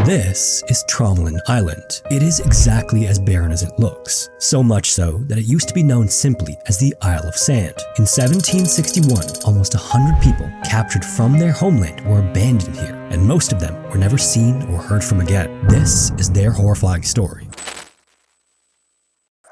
This is Tromelin Island. It is exactly as barren as it looks, so much so that it used to be known simply as the Isle of Sand. In 1761, almost 100 people captured from their homeland were abandoned here, and most of them were never seen or heard from again. This is their horrifying story.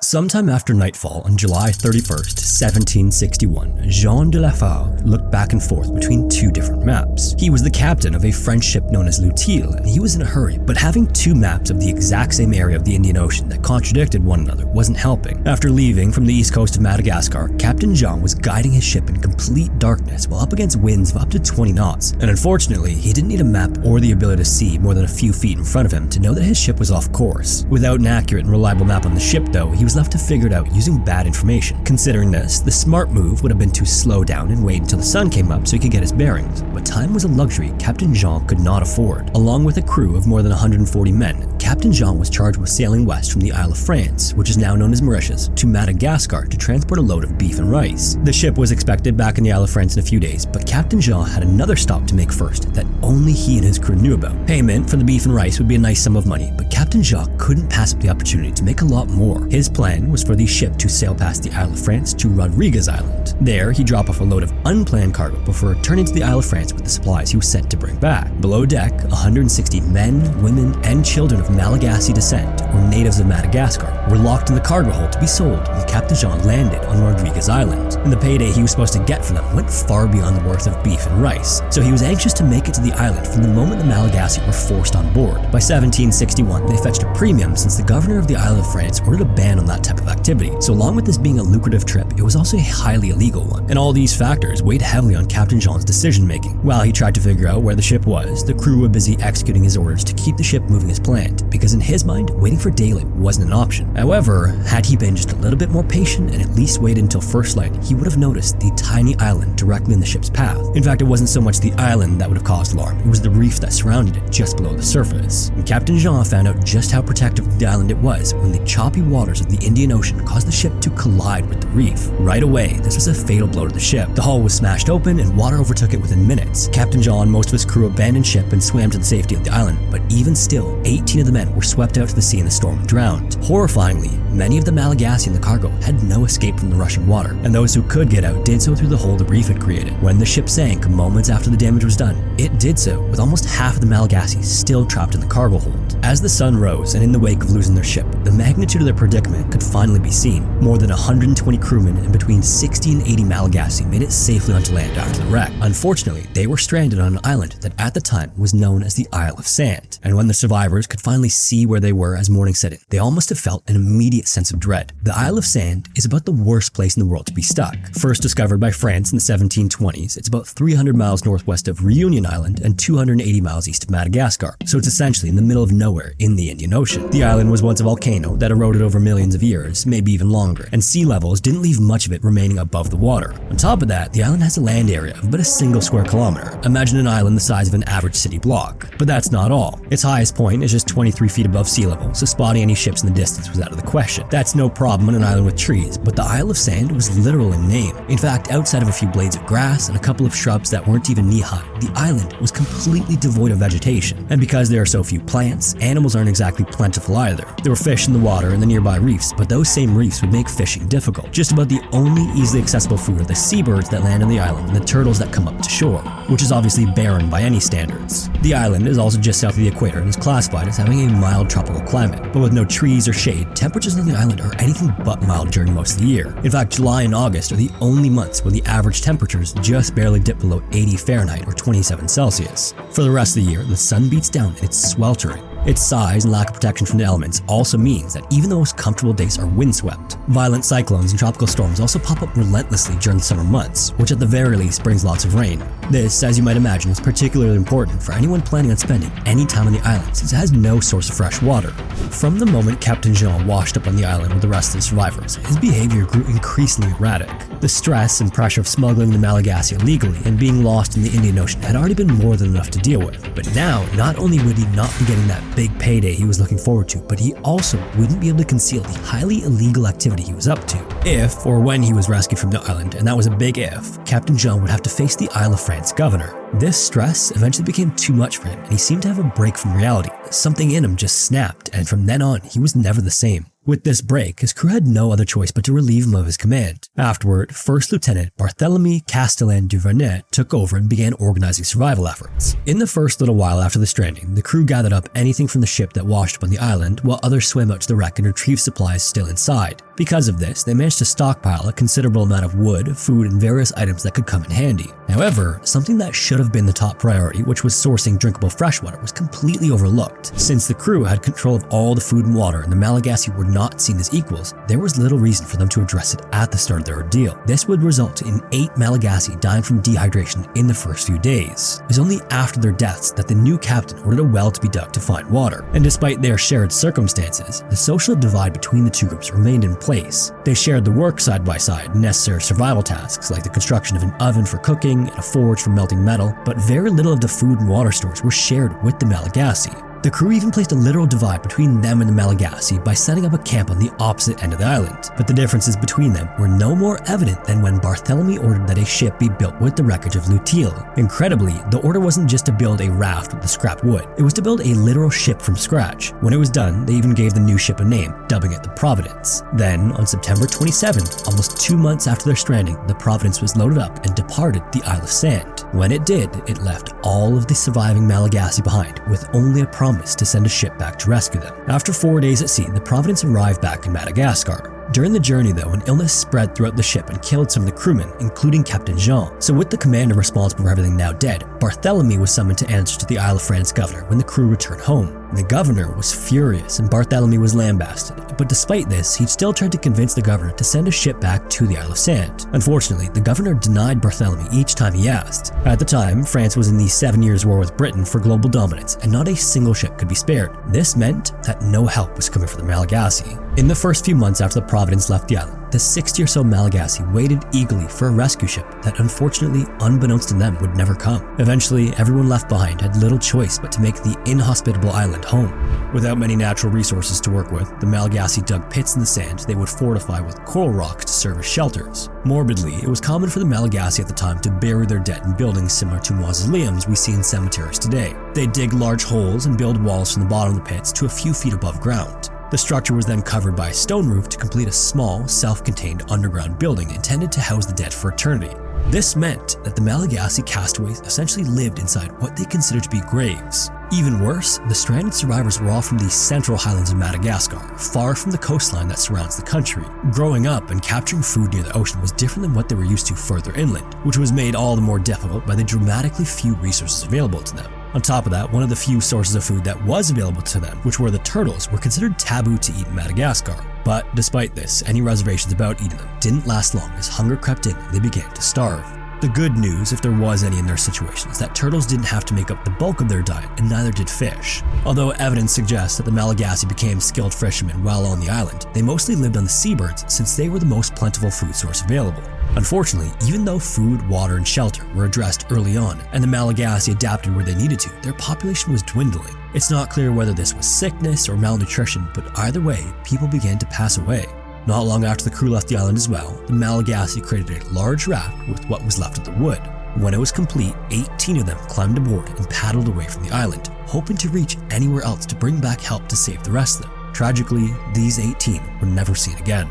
Sometime after nightfall on July 31st, 1761, Jean de la Fare looked back and forth between two different maps. He was the captain of a French ship known as L'Utile, and he was in a hurry, but having two maps of the exact same area of the Indian Ocean that contradicted one another wasn't helping. After leaving from the east coast of Madagascar, Captain Jean was guiding his ship in complete darkness while up against winds of up to 20 knots, and unfortunately, he didn't need a map or the ability to see more than a few feet in front of him to know that his ship was off course. Without an accurate and reliable map on the ship though, he was left to figure it out using bad information. Considering this, the smart move would have been to slow down and wait until the sun came up so he could get his bearings, but time was a luxury Captain Jean could not afford. Along with a crew of more than 140 men, Captain Jean was charged with sailing west from the Isle of France, which is now known as Mauritius, to Madagascar to transport a load of beef and rice. The ship was expected back in the Isle of France in a few days, but Captain Jean had another stop to make first that only he and his crew knew about. Payment for the beef and rice would be a nice sum of money, but Captain Jean couldn't pass up the opportunity to make a lot more. His plan was for the ship to sail past the Isle of France to Rodriguez Island. There, he'd drop off a load of unplanned cargo before returning to the Isle of France with the supplies he was sent to bring back. Below deck, 160 men, women, and children of Malagasy descent, or natives of Madagascar, were locked in the cargo hold to be sold when Captain Jean landed on Rodriguez Island. And the payday he was supposed to get for them went far beyond the worth of beef and rice, so he was anxious to make it to the island from the moment the Malagasy were forced on board. By 1761, they fetched a premium since the governor of the Isle of France ordered a ban on that type of activity. So along with this being a lucrative trip, it was also a highly illegal one. And all these factors weighed heavily on Captain Jean's decision making. While he tried to figure out where the ship was, the crew were busy executing his orders to keep the ship moving as planned, because in his mind, waiting for daylight wasn't an option. However, had he been just a little bit more patient and at least waited until first light, he would have noticed the tiny island directly in the ship's path. In fact, it wasn't so much the island that would have caused alarm, it was the reef that surrounded it just below the surface. And Captain Jean found out just how protective of the island it was when the choppy waters of the Indian Ocean caused the ship to collide with the reef. Right away, this was a fatal blow to the ship. The hull was smashed open and water overtook it within minutes. Captain Jean and most of his crew abandoned ship and swam to the safety of the island, but even still, 18 of the men were swept out to the sea in the storm and drowned. Horrifyingly, many of the Malagasy and the cargo had no escape from the rushing water, and those who could get out did so through the hole the reef had created. When the ship sank moments after the damage was done, it did so with almost half of the Malagasy still trapped in the cargo hold. As the sun rose and in the wake of losing their ship, the magnitude of their predicament could finally be seen. More than 120 crewmen and between 60 and 80 Malagasy made it safely onto land after the wreck. Unfortunately, they were stranded on an island that at the time was known as the Isle of Sand, and when the survivors could finally see where they were as morning set in, they all must have felt an immediate sense of dread. The Isle of Sand is about the worst place in the world to be stuck. First discovered by France in the 1720s, it's about 300 miles northwest of Reunion Island and 280 miles east of Madagascar, so it's essentially in the middle of nowhere in the Indian Ocean. The island was once a volcano that eroded over millions of years, maybe even longer, and sea levels didn't leave much of it remaining above the water. On top of that, the island has a land area of about a single square kilometer. Imagine an island the size of an average city block. But that's not all. Its highest point is just 23 feet above sea level, so spotting any ships in the distance was out of the question. That's no problem on an island with trees, but the Isle of Sand was literal in name. In fact, outside of a few blades of grass and a couple of shrubs that weren't even knee-high, the island was completely devoid of vegetation. And because there are so few plants, animals aren't exactly plentiful either. There were fish in the water and the nearby reefs, but those same reefs would make fishing difficult. Just about the only easily accessible food are the seabirds that land on the island and the turtles that come up to shore, which is obviously barren by any standards. The island is also just south of the equator and is classified as having a mild tropical climate, but with no trees or shade, temperatures on the island are anything but mild during most of the year. In fact, July and August are the only months when the average temperatures just barely dip below 80 Fahrenheit or 27 Celsius. For the rest of the year, the sun beats down and it's sweltering. Its size and lack of protection from the elements also means that even the most comfortable days are windswept. Violent cyclones and tropical storms also pop up relentlessly during the summer months, which at the very least brings lots of rain. This, as you might imagine, is particularly important for anyone planning on spending any time on the island since it has no source of fresh water. From the moment Captain Jean washed up on the island with the rest of the survivors, his behavior grew increasingly erratic. The stress and pressure of smuggling the Malagasy illegally and being lost in the Indian Ocean had already been more than enough to deal with. But now, not only would he not be getting that big payday he was looking forward to, but he also wouldn't be able to conceal the highly illegal activity he was up to. If, or when he was rescued from the island, and that was a big if, Captain Jean would have to face the Isle of France governor. This stress eventually became too much for him, and he seemed to have a break from reality. Something in him just snapped, and from then on, he was never the same. With this break, his crew had no other choice but to relieve him of his command. Afterward, First Lieutenant Barthélemy Castellan du Vernet took over and began organizing survival efforts. In the first little while after the stranding, the crew gathered up anything from the ship that washed up on the island, while others swam out to the wreck and retrieved supplies still inside. Because of this, they managed to stockpile a considerable amount of wood, food, and various items that could come in handy. However, something that should have been the top priority, which was sourcing drinkable freshwater, was completely overlooked. Since the crew had control of all the food and water and the Malagasy were not seen as equals, there was little reason for them to address it at the start of their ordeal. This would result in 8 Malagasy dying from dehydration in the first few days. It was only after their deaths that the new captain ordered a well to be dug to find water. And despite their shared circumstances, the social divide between the two groups remained in place. They shared the work side by side, necessary survival tasks like the construction of an oven for cooking and a forge for melting metal, but very little of the food and water stores were shared with the Malagasy. The crew even placed a literal divide between them and the Malagasy by setting up a camp on the opposite end of the island. But the differences between them were no more evident than when Barthélemy ordered that a ship be built with the wreckage of Luteil. Incredibly, the order wasn't just to build a raft with the scrap wood, it was to build a literal ship from scratch. When it was done, they even gave the new ship a name, dubbing it the Providence. Then, on September 27th, almost 2 months after their stranding, the Providence was loaded up and departed the Isle of Sand. When it did, it left all of the surviving Malagasy behind, with only a promise to send a ship back to rescue them. After 4 days at sea, the Providence arrived back in Madagascar. During the journey though, an illness spread throughout the ship and killed some of the crewmen, including Captain Jean. So with the commander responsible for everything now dead, Barthélemy was summoned to answer to the Isle of France governor when the crew returned home. The governor was furious and Barthélemy was lambasted, but despite this, he still tried to convince the governor to send a ship back to the Isle of Sand. Unfortunately, the governor denied Barthélemy each time he asked. At the time, France was in the 7 Years' War with Britain for global dominance, and not a single ship could be spared. This meant that no help was coming for the Malagasy. In the first few months after the Providence left the island, the 60 or so Malagasy waited eagerly for a rescue ship that unfortunately, unbeknownst to them, would never come. Eventually, everyone left behind had little choice but to make the inhospitable island home. Without many natural resources to work with, the Malagasy dug pits in the sand they would fortify with coral rocks to serve as shelters. Morbidly, it was common for the Malagasy at the time to bury their dead in buildings similar to mausoleums we see in cemeteries today. They'd dig large holes and build walls from the bottom of the pits to a few feet above ground. The structure was then covered by a stone roof to complete a small, self-contained underground building intended to house the dead for eternity. This meant that the Malagasy castaways essentially lived inside what they considered to be graves. Even worse, the stranded survivors were all from the central highlands of Madagascar, far from the coastline that surrounds the country. Growing up and capturing food near the ocean was different than what they were used to further inland, which was made all the more difficult by the dramatically few resources available to them. On top of that, one of the few sources of food that was available to them, which were the turtles, were considered taboo to eat in Madagascar. But despite this, any reservations about eating them didn't last long as hunger crept in and they began to starve. The good news, if there was any in their situation, is that turtles didn't have to make up the bulk of their diet, and neither did fish. Although evidence suggests that the Malagasy became skilled fishermen while on the island, they mostly lived on the seabirds since they were the most plentiful food source available. Unfortunately, even though food, water, and shelter were addressed early on, and the Malagasy adapted where they needed to, their population was dwindling. It's not clear whether this was sickness or malnutrition, but either way, people began to pass away. Not long after the crew left the island as well, the Malagasy created a large raft with what was left of the wood. When it was complete, 18 of them climbed aboard and paddled away from the island, hoping to reach anywhere else to bring back help to save the rest of them. Tragically, these 18 were never seen again.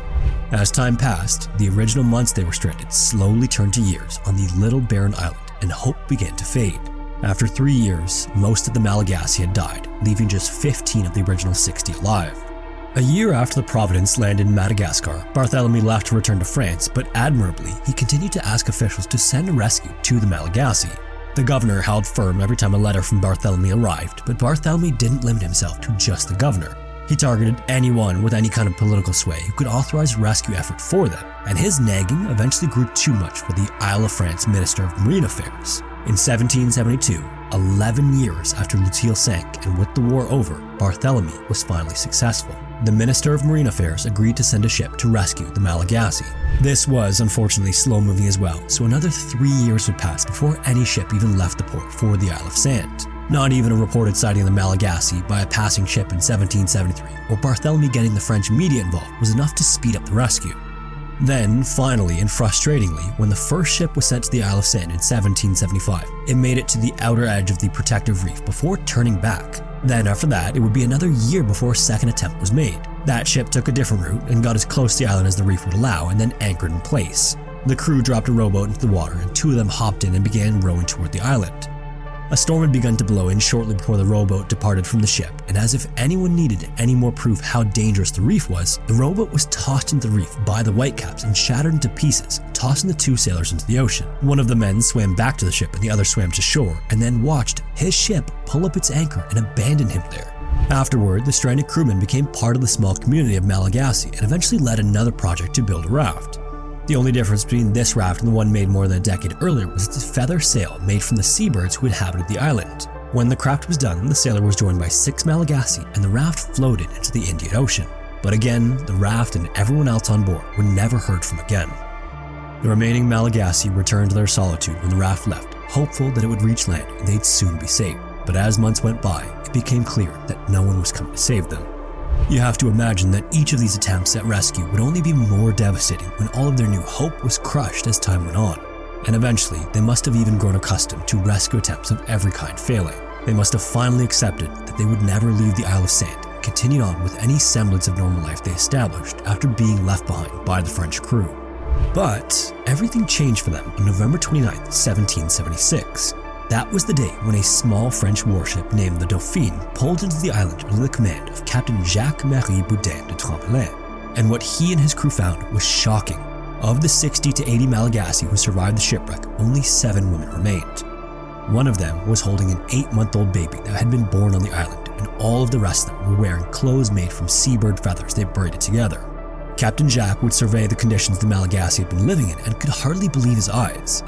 As time passed, the original months they were stranded slowly turned to years on the little barren island, and hope began to fade. After 3 years, most of the Malagasy had died, leaving just 15 of the original 60 alive. A year after the Providence landed in Madagascar, Barthélemy left to return to France, but admirably, he continued to ask officials to send a rescue to the Malagasy. The governor held firm every time a letter from Barthélemy arrived, but Barthélemy didn't limit himself to just the governor. He targeted anyone with any kind of political sway who could authorize rescue effort for them, and his nagging eventually grew too much for the Isle of France Minister of Marine Affairs. In 1772, 11 years after Luteil sank and with the war over, Barthélemy was finally successful. The Minister of Marine Affairs agreed to send a ship to rescue the Malagasy. This was unfortunately slow moving as well, so another 3 years would pass before any ship even left the port for the Isle of Sand. Not even a reported sighting of the Malagasy by a passing ship in 1773 or Barthélemy getting the French media involved was enough to speed up the rescue. Then, finally and frustratingly, when the first ship was sent to the Isle of Sand in 1775, it made it to the outer edge of the protective reef before turning back. Then after that, it would be another year before a second attempt was made. That ship took a different route and got as close to the island as the reef would allow and then anchored in place. The crew dropped a rowboat into the water and 2 of them hopped in and began rowing toward the island. A storm had begun to blow in shortly before the rowboat departed from the ship, and as if anyone needed any more proof how dangerous the reef was, the rowboat was tossed into the reef by the whitecaps and shattered into pieces, tossing the 2 sailors into the ocean. One of the men swam back to the ship and the other swam to shore, and then watched his ship pull up its anchor and abandon him there. Afterward, the stranded crewmen became part of the small community of Malagasy and eventually led another project to build a raft. The only difference between this raft and the one made more than a decade earlier was its feather sail made from the seabirds who inhabited the island. When the craft was done, the sailor was joined by 6 Malagasy and the raft floated into the Indian Ocean. But again, the raft and everyone else on board were never heard from again. The remaining Malagasy returned to their solitude when the raft left, hopeful that it would reach land and they'd soon be safe. But as months went by, it became clear that no one was coming to save them. You have to imagine that each of these attempts at rescue would only be more devastating when all of their new hope was crushed as time went on. And eventually, they must have even grown accustomed to rescue attempts of every kind failing. They must have finally accepted that they would never leave the Isle of Sand and continued on with any semblance of normal life they established after being left behind by the French crew. But everything changed for them on November 29, 1776. That was the day when a small French warship named the Dauphine pulled into the island under the command of Captain Jacques-Marie Boudin de Tromelin. And what he and his crew found was shocking. Of the 60 to 80 Malagasy who survived the shipwreck, only 7 women remained. One of them was holding an 8-month-old baby that had been born on the island, and all of the rest of them were wearing clothes made from seabird feathers they braided together. Captain Jacques would survey the conditions the Malagasy had been living in and could hardly believe his eyes.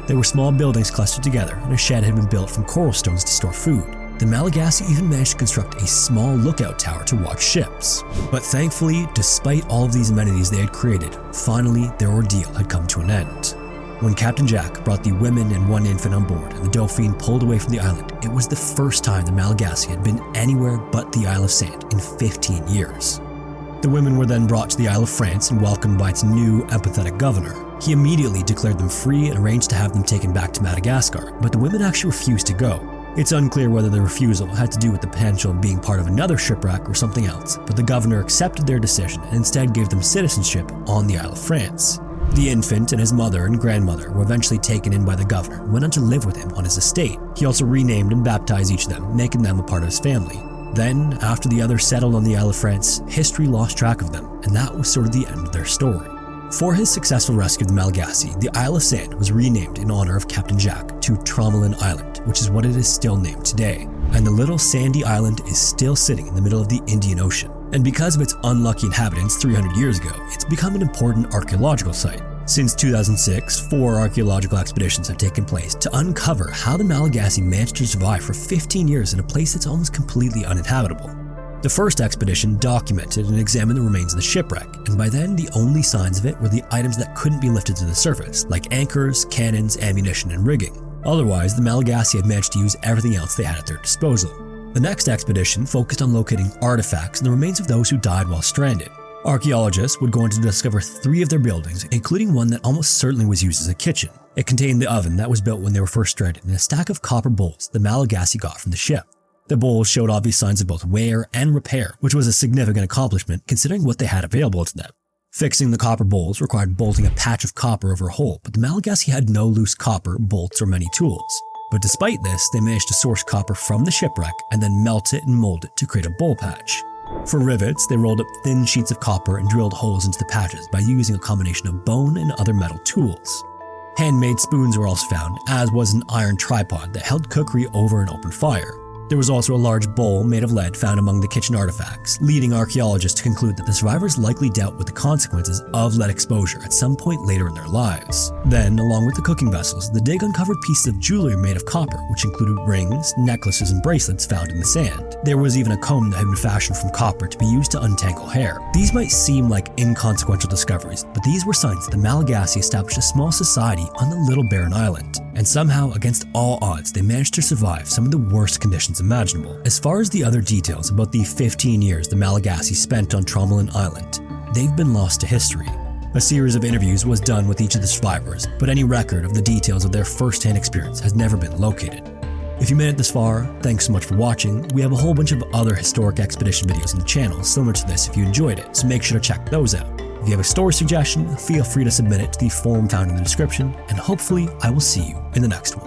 There were small buildings clustered together, and a shed had been built from coral stones to store food. The Malagasy even managed to construct a small lookout tower to watch ships. But thankfully, despite all of these amenities they had created, finally their ordeal had come to an end. When Captain Jack brought the women and 1 infant on board and the Dauphine pulled away from the island, it was the first time the Malagasy had been anywhere but the Isle of Sand in 15 years. The women were then brought to the Isle of France and welcomed by its new, empathetic governor. He immediately declared them free and arranged to have them taken back to Madagascar, but the women actually refused to go. It's unclear whether the refusal had to do with the potential of being part of another shipwreck or something else, but the governor accepted their decision and instead gave them citizenship on the Isle of France. The infant and his mother and grandmother were eventually taken in by the governor and went on to live with him on his estate. He also renamed and baptized each of them, making them a part of his family. Then, after the others settled on the Isle of France, history lost track of them, and that was sort of the end of their story. For his successful rescue of the Malagasy, the Isle of Sand was renamed in honor of Captain Jack to Tromelin Island, which is what it is still named today. And the little sandy island is still sitting in the middle of the Indian Ocean. And because of its unlucky inhabitants 300 years ago, it's become an important archaeological site. Since 2006, 4 archaeological expeditions have taken place to uncover how the Malagasy managed to survive for 15 years in a place that's almost completely uninhabitable. The first expedition documented and examined the remains of the shipwreck, and by then the only signs of it were the items that couldn't be lifted to the surface, like anchors, cannons, ammunition, and rigging. Otherwise, the Malagasy had managed to use everything else they had at their disposal. The next expedition focused on locating artifacts and the remains of those who died while stranded. Archaeologists would go on to discover 3 of their buildings, including one that almost certainly was used as a kitchen. It contained the oven that was built when they were first stranded and a stack of copper bowls the Malagasy got from the ship. The bowls showed obvious signs of both wear and repair, which was a significant accomplishment considering what they had available to them. Fixing the copper bowls required bolting a patch of copper over a hole, but the Malagasy had no loose copper, bolts, or many tools. But despite this, they managed to source copper from the shipwreck and then melt it and mold it to create a bowl patch. For rivets, they rolled up thin sheets of copper and drilled holes into the patches by using a combination of bone and other metal tools. Handmade spoons were also found, as was an iron tripod that held cookery over an open fire. There was also a large bowl made of lead found among the kitchen artifacts, leading archaeologists to conclude that the survivors likely dealt with the consequences of lead exposure at some point later in their lives. Then, along with the cooking vessels, the dig uncovered pieces of jewelry made of copper, which included rings, necklaces, and bracelets found in the sand. There was even a comb that had been fashioned from copper to be used to untangle hair. These might seem like inconsequential discoveries, but these were signs that the Malagasy established a small society on the little barren island. And somehow, against all odds, they managed to survive some of the worst conditions imaginable. As far as the other details about the 15 years the Malagasy spent on Tromelin Island, they've been lost to history. A series of interviews was done with each of the survivors, but any record of the details of their first-hand experience has never been located. If you made it this far, thanks so much for watching. We have a whole bunch of other historic expedition videos on the channel similar to this if you enjoyed it, so make sure to check those out. If you have a story suggestion, feel free to submit it to the form found in the description, and hopefully I will see you in the next one.